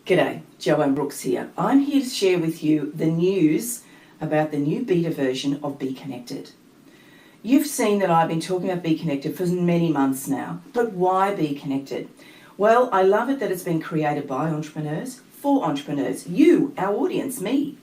G'day, Joanne Brooks here. I'm here to share with you the news about the new beta version of BEEKonnected. You've seen that I've been talking about BEEKonnected for many months now, but why BEEKonnected? Well, I love it that it's been created by entrepreneurs, for entrepreneurs, you, our audience, me.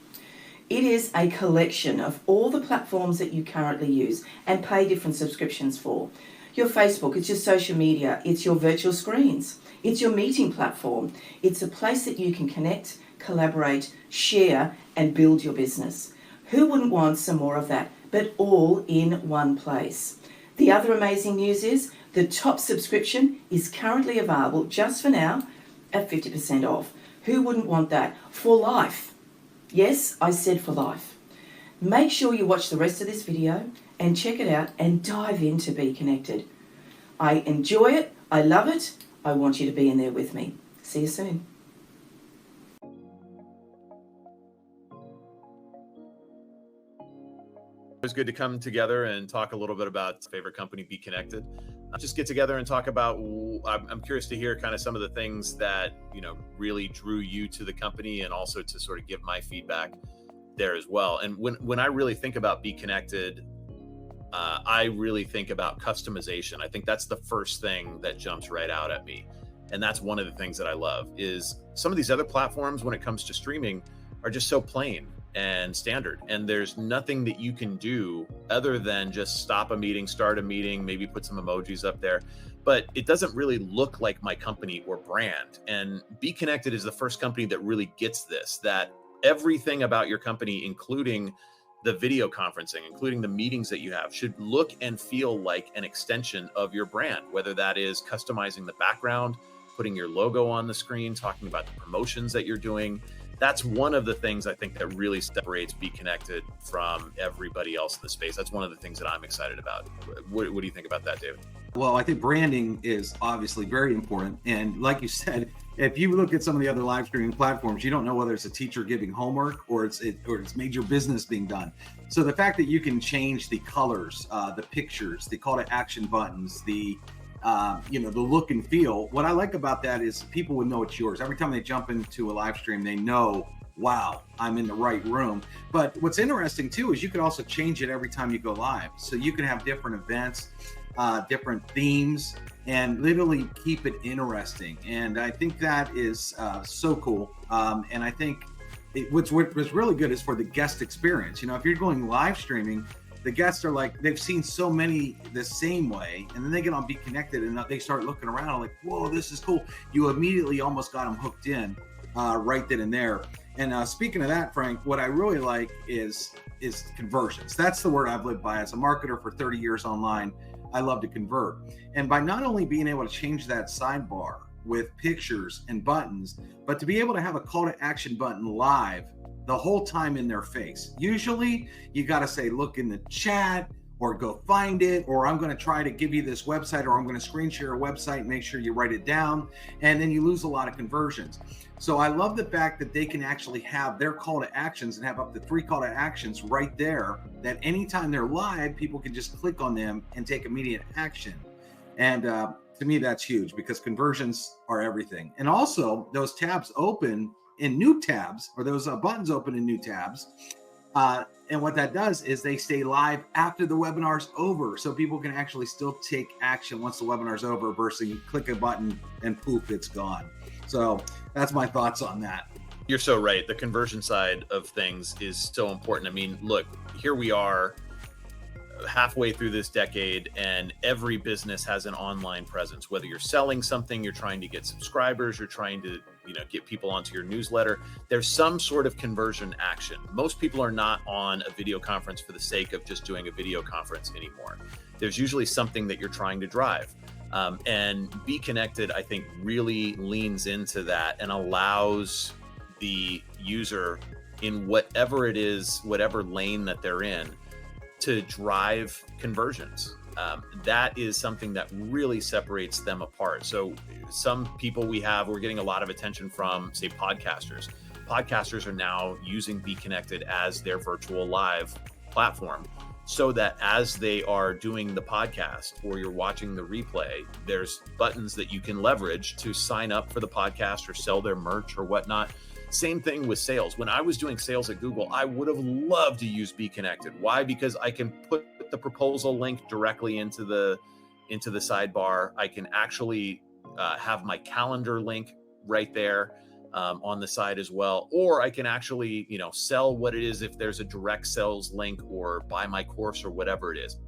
It is a collection of all the platforms that you currently use and pay different subscriptions for. Your Facebook, it's your social media, it's your virtual screens, it's your meeting platform. It's a place that you can connect, collaborate, share, and build your business. Who wouldn't want some more of that, but all in one place? The other amazing news is the top subscription is currently available just for now at 50% off. Who wouldn't want that? For life. Yes, I said for life. Make sure you watch the rest of this video and check it out and dive into BEEKonnected. I enjoy it. I love it. I want you to be in there with me. See you soon. It's good to come together and talk a little bit about favorite company, BEEKonnected. Just get together and talk about, I'm curious to hear kind of some of the things that, really drew you to the company, and also to sort of give my feedback there as well. And when I really think about BEEKonnected, I really think about customization. I think that's the first thing that jumps right out at me. And that's one of the things that I love. Is some of these other platforms, when it comes to streaming, are just so plain and standard, and there's nothing that you can do other than just stop a meeting, start a meeting, maybe put some emojis up there, but it doesn't really look like my company or brand. And BEEKonnected is the first company that really gets this, that everything about your company, including the video conferencing, including the meetings that you have, should look and feel like an extension of your brand, whether that is customizing the background, putting your logo on the screen, talking about the promotions that you're doing. That's one of the things I think that really separates BEEKonnected from everybody else in the space. That's one of the things that I'm excited about. What do you think about that, David? Well, I think branding is obviously very important. And like you said, if you look at some of the other live streaming platforms, you don't know whether it's a teacher giving homework or it's major business being done. So the fact that you can change the colors, the pictures, the call to action buttons, the look and feel. What I like about that is people would know it's yours. Every time they jump into a live stream, they know, wow, I'm in the right room. But what's interesting too is you can also change it every time you go live. So you can have different events, different themes, and literally keep it interesting. And I think that is so cool. And I think what's really good is for the guest experience. If you're going live streaming, the guests are like, they've seen so many the same way, and then they get on BEEKonnected and they start looking around like, whoa, this is cool. You immediately almost got them hooked in right then and there. And speaking of that, Frank, what I really like is conversions. That's the word I've lived by. As a marketer for 30 years online, I love to convert. And by not only being able to change that sidebar with pictures and buttons, but to be able to have a call to action button live the whole time in their face. Usually you got to say, look in the chat, or go find it, or I'm going to try to give you this website, or I'm going to screen share a website, make sure you write it down, and then you lose a lot of conversions. So I love the fact that they can actually have their call to actions and have up to 3 call to actions right there, that anytime they're live, people can just click on them and take immediate action. And to me, that's huge, because conversions are everything. And also those tabs open in new tabs, or those buttons open in new tabs. And what that does is they stay live after the webinar's over. So people can actually still take action once the webinar's over, versus you click a button and poof, it's gone. So that's my thoughts on that. You're so right. The conversion side of things is so important. I mean, look, here we are halfway through this decade, and every business has an online presence. Whether you're selling something, you're trying to get subscribers, you're trying to get people onto your newsletter, there's some sort of conversion action. Most people are not on a video conference for the sake of just doing a video conference anymore. There's usually something that you're trying to drive. And BEEKonnected, I think, really leans into that and allows the user, in whatever it is, whatever lane that they're in, to drive conversions. That is something that really separates them apart. So some people we're getting a lot of attention from, say, podcasters. Podcasters are now using BEEKonnected as their virtual live platform so that as they are doing the podcast or you're watching the replay, there's buttons that you can leverage to sign up for the podcast or sell their merch or whatnot. Same thing with sales. When I was doing sales at Google, I would have loved to use BEEKonnected. Why? Because I can put the proposal link directly into the sidebar. I can actually have my calendar link right there on the side as well. Or I can actually, sell what it is if there's a direct sales link or buy my course or whatever it is.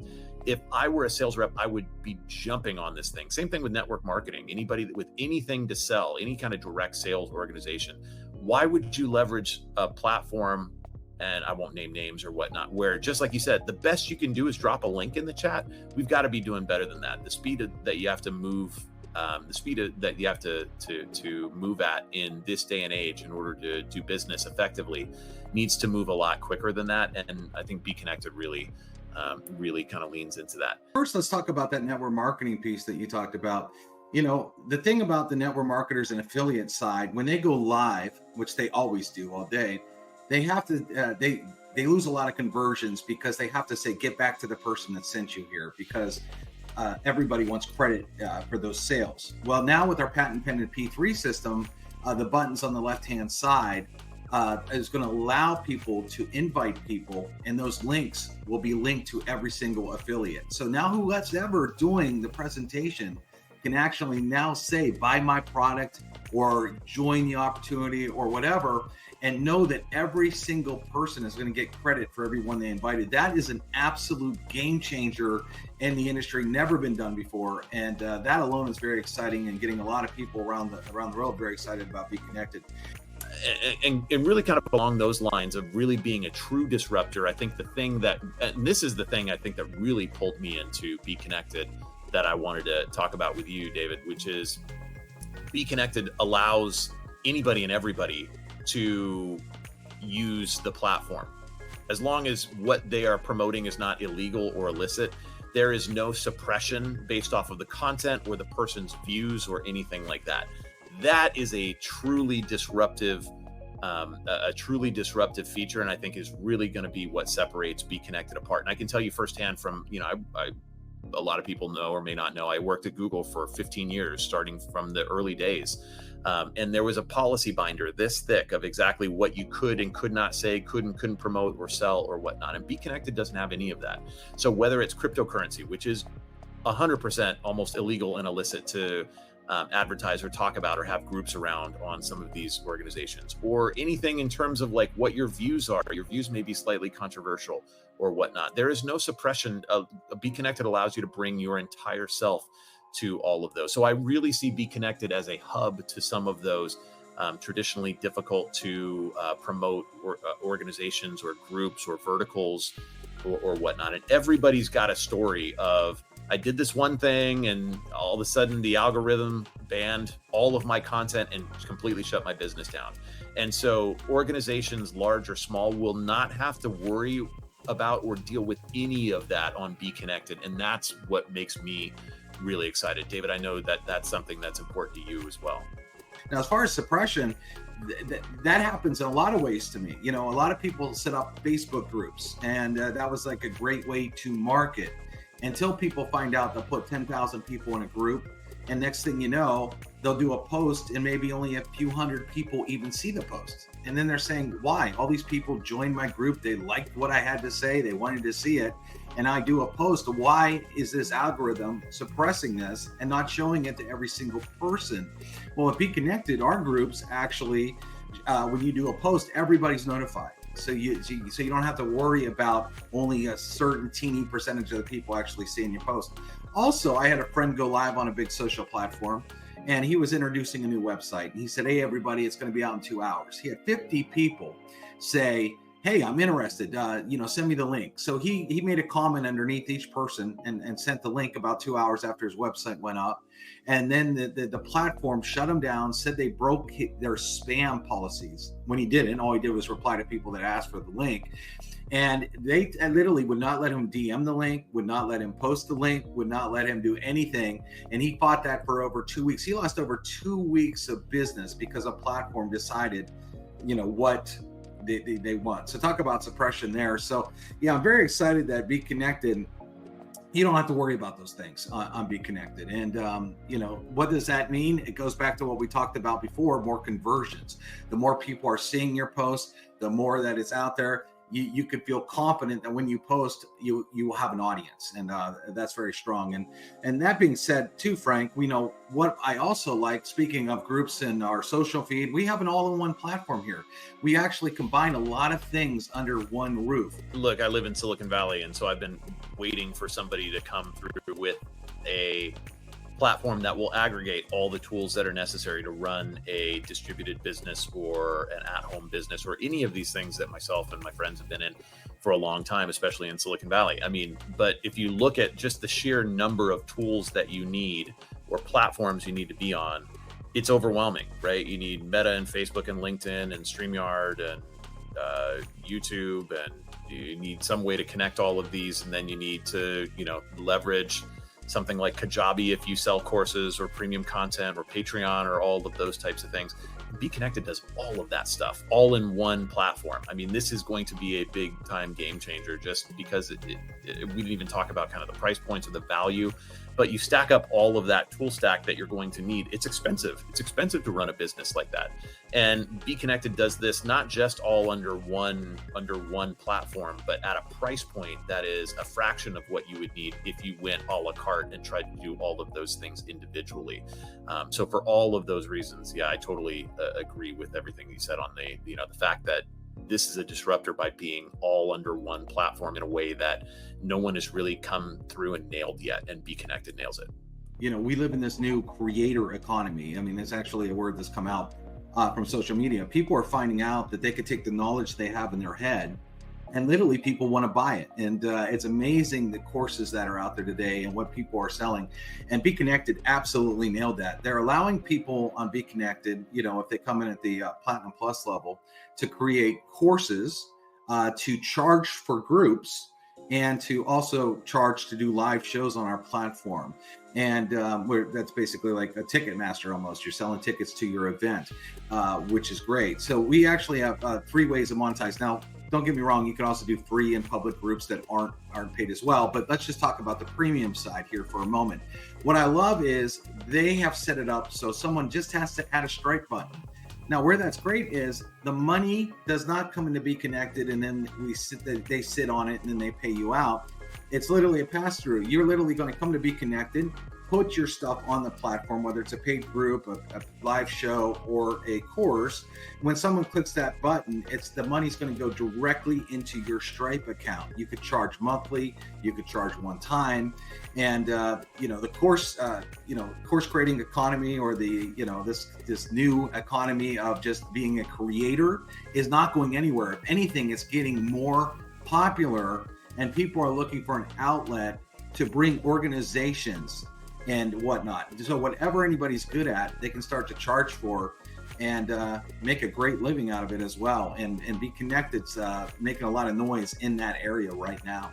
If I were a sales rep, I would be jumping on this thing. Same thing with network marketing. Anybody with anything to sell, any kind of direct sales organization, why would you leverage a platform, and I won't name names or whatnot, where just like you said, the best you can do is drop a link in the chat? We've got to be doing better than that. The speed that you have to move, to move at in this day and age in order to do business effectively needs to move a lot quicker than that. And I think BEEKonnected really kind of leans into that. First, let's talk about that network marketing piece that you talked about. The thing about the network marketers and affiliate side, when they go live, which they always do all day, they have to, they lose a lot of conversions because they have to say, get back to the person that sent you here, because everybody wants credit for those sales. Well, now with our patent pending P3 system, the buttons on the left-hand side is going to allow people to invite people, and those links will be linked to every single affiliate. So now whoever's ever doing the presentation can actually now say, buy my product or join the opportunity or whatever, and know that every single person is going to get credit for everyone they invited. That is an absolute game changer in the industry, never been done before. And that alone is very exciting, and getting a lot of people around the world very excited about BEEKonnected. And really kind of along those lines of really being a true disruptor, I think the thing that, and this is the thing I think that really pulled me into BEEKonnected that I wanted to talk about with you, David, which is BEEKonnected allows anybody and everybody to use the platform. As long as what they are promoting is not illegal or illicit, there is no suppression based off of the content or the person's views or anything like that. That is a truly disruptive feature, and I think is really going to be what separates BEEKonnected apart. And I can tell you firsthand from, a lot of people know or may not know, I worked at Google for 15 years, starting from the early days. And there was a policy binder this thick of exactly what you could and could not say, couldn't promote or sell or whatnot. And BEEKonnected doesn't have any of that. So whether it's cryptocurrency, which is 100% almost illegal and illicit to advertise or talk about or have groups around on some of these organizations, or anything in terms of like what your views are, your views may be slightly controversial or whatnot, there is no suppression. BEEKonnected allows you to bring your entire self to all of those. So I really see BEEKonnected as a hub to some of those traditionally difficult to promote organizations or groups or verticals or whatnot. And everybody's got a story of, I did this one thing and all of a sudden the algorithm banned all of my content and completely shut my business down. And so organizations, large or small, will not have to worry about or deal with any of that on BEEKonnected. And that's what makes me really excited. David, I know that that's something that's important to you as well. Now, as far as suppression, that happens in a lot of ways to me. A lot of people set up Facebook groups, and that was like a great way to market, until people find out they'll put 10,000 people in a group, and next thing you know, they'll do a post and maybe only a few hundred people even see the post. And then they're saying, why? All these people joined my group, they liked what I had to say, they wanted to see it, and I do a post. Why is this algorithm suppressing this and not showing it to every single person? Well, at BEEKonnected, our groups actually, when you do a post, everybody's notified. So you don't have to worry about only a certain teeny percentage of the people actually seeing your post. Also, I had a friend go live on a big social platform, and he was introducing a new website. And he said, hey, everybody, it's going to be out in 2 hours. He had 50 people say, hey, I'm interested, send me the link. So he made a comment underneath each person and sent the link about 2 hours after his website went up. And then the platform shut him down, said they broke their spam policies. When he didn't, all he did was reply to people that asked for the link. And they literally would not let him DM the link, would not let him post the link, would not let him do anything. And he fought that for over 2 weeks. He lost over 2 weeks of business because a platform decided, what they want. So talk about suppression there. So yeah, I'm very excited that BEEKonnected, you don't have to worry about those things on BEEKonnected. And what does that mean? It goes back to what we talked about before: more conversions. The more people are seeing your post, the more that it's out there. You could feel confident that when you post, you will have an audience, and that's very strong. And that being said, too, Frank, we know what I also like. Speaking of groups in our social feed, we have an all-in-one platform here. We actually combine a lot of things under one roof. Look, I live in Silicon Valley, and so I've been waiting for somebody to come through with a platform that will aggregate all the tools that are necessary to run a distributed business or an at-home business or any of these things that myself and my friends have been in for a long time, especially in Silicon Valley. I mean, but if you look at just the sheer number of tools that you need or platforms you need to be on, it's overwhelming, right? You need Meta and Facebook and LinkedIn and StreamYard and YouTube, and you need some way to connect all of these. And then you need to, leverage something like Kajabi if you sell courses or premium content, or Patreon, or all of those types of things. BEEKonnected does all of that stuff all in one platform. I mean, this is going to be a big time game changer, just because we didn't even talk about kind of the price points or the value, but you stack up all of that tool stack that you're going to need. It's expensive. It's expensive to run a business like that. And BEEKonnected does this not just all under one platform, but at a price point that is a fraction of what you would need if you went a la carte and tried to do all of those things individually. So for all of those reasons, yeah, I totally agree with everything you said on the fact that this is a disruptor by being all under one platform in a way that no one has really come through and nailed yet, and BEEKonnected nails it. We live in this new creator economy. I mean, it's actually a word that's come out from social media. People are finding out that they could take the knowledge they have in their head, and literally people want to buy it. And it's amazing the courses that are out there today and what people are selling. And BEEKonnected absolutely nailed that. They're allowing people on BEEKonnected, if they come in at the Platinum Plus level, to create courses, to charge for groups, and to also charge to do live shows on our platform. And that's basically like a Ticketmaster almost. You're selling tickets to your event, which is great. So we actually have 3 ways to monetize. Now, don't get me wrong, you can also do free and public groups that aren't paid as well. But let's just talk about the premium side here for a moment. What I love is they have set it up so someone just has to add a Stripe button. Now, where that's great is the money does not come into BEEKonnected and then they sit on it and then they pay you out. It's literally a pass-through. You're literally going to come to BEEKonnected, put your stuff on the platform, whether it's a paid group, a live show, or a course. When someone clicks that button, the money's going to go directly into your Stripe account. You could charge monthly, you could charge one time, and the course creating economy, or this new economy of just being a creator, is not going anywhere. If anything, it's getting more popular, and people are looking for an outlet to bring organizations and whatnot. So whatever anybody's good at, they can start to charge for, and make a great living out of it as well. And BEEKonnected's making a lot of noise in that area right now.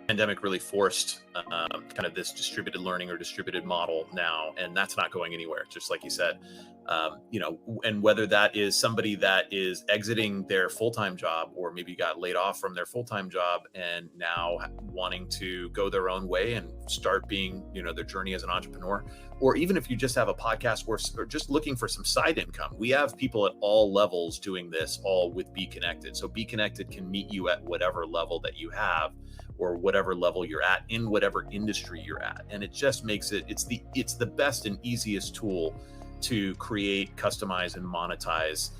Pandemic really forced kind of this distributed learning or distributed model now, and that's not going anywhere, just like you said. And whether that is somebody that is exiting their full-time job, or maybe got laid off from their full-time job and now wanting to go their own way and start being, their journey as an entrepreneur, or even if you just have a podcast or just looking for some side income. We have people at all levels doing this, all with BEEKonnected. So BEEKonnected can meet you at whatever level that you have, or whatever level you're at in whatever industry you're at. And it just makes it's the best and easiest tool to create, customize, and monetize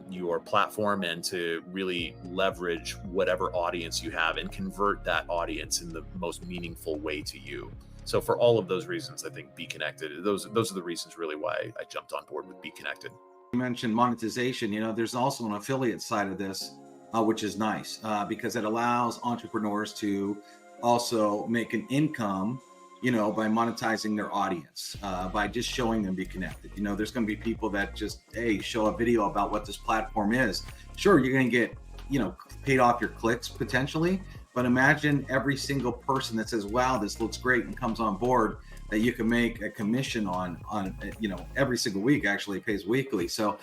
your platform, and to really leverage whatever audience you have and convert that audience in the most meaningful way to you. So for all of those reasons, I think BEEKonnected, those are the reasons really why I jumped on board with BEEKonnected. You mentioned monetization. There's also an affiliate side of this, which is nice because it allows entrepreneurs to also make an income, by monetizing their audience, by just showing them BEEKonnected. There's going to be people that just, show a video about what this platform is. Sure, you're going to get, paid off your clicks potentially, but imagine every single person that says, wow, this looks great, and comes on board, that you can make a commission on every single week. Actually, it pays weekly. So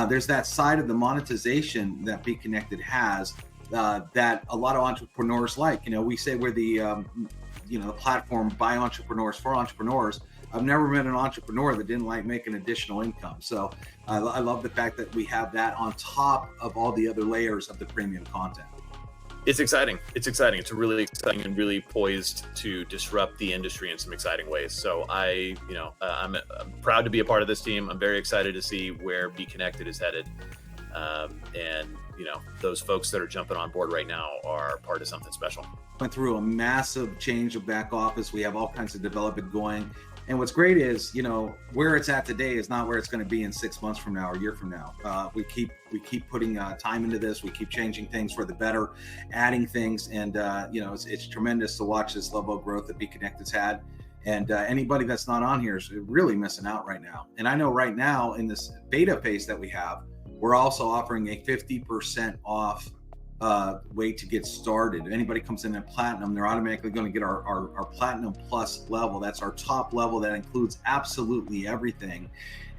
there's that side of the monetization that BEEKonnected has that a lot of entrepreneurs like. We say we're the the platform by entrepreneurs for entrepreneurs. I've never met an entrepreneur that didn't like making additional income. So I love the fact that we have that on top of all the other layers of the premium content. It's exciting. It's really exciting and really poised to disrupt the industry in some exciting ways. So I'm proud to be a part of this team. I'm very excited to see where BEEKonnected is headed. And those folks that are jumping on board right now are part of something special. Went through a massive change of back office. We have all kinds of development going. And what's great is, where it's at today is not where it's going to be in 6 months from now or a year from now. We keep putting time into this. We keep changing things for the better, adding things. And, it's tremendous to watch this level of growth that BEEKonnected's had. And anybody that's not on here is really missing out right now. And I know right now in this beta phase that we have, we're also offering a 50% off way to get started. Anybody comes in at platinum, they're automatically going to get our platinum plus level. That's our top level that includes absolutely everything.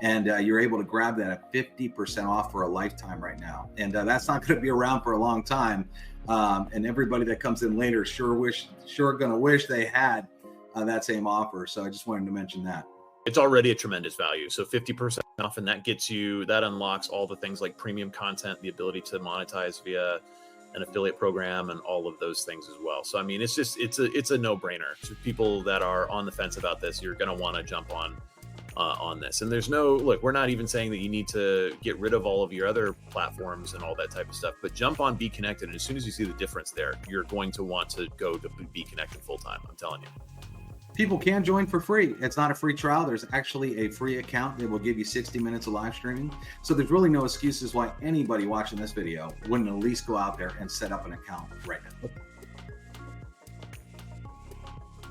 And you're able to grab that at 50% off for a lifetime right now. And that's not going to be around for a long time. And everybody that comes in later sure going to wish they had that same offer. So I just wanted to mention that. It's already a tremendous value. So 50% off, and that unlocks all the things like premium content, the ability to monetize via an affiliate program, and all of those things as well. So I mean, it's a no-brainer to people that are on the fence about this. You're going to want to jump on this. And we're not even saying that you need to get rid of all of your other platforms and all that type of stuff, but jump on BEEKonnected. And as soon as you see the difference there, you're going to want to go to BEEKonnected full time. I'm telling you. People can join for free. It's not a free trial. There's actually a free account that will give you 60 minutes of live streaming. So there's really no excuses why anybody watching this video wouldn't at least go out there and set up an account right now.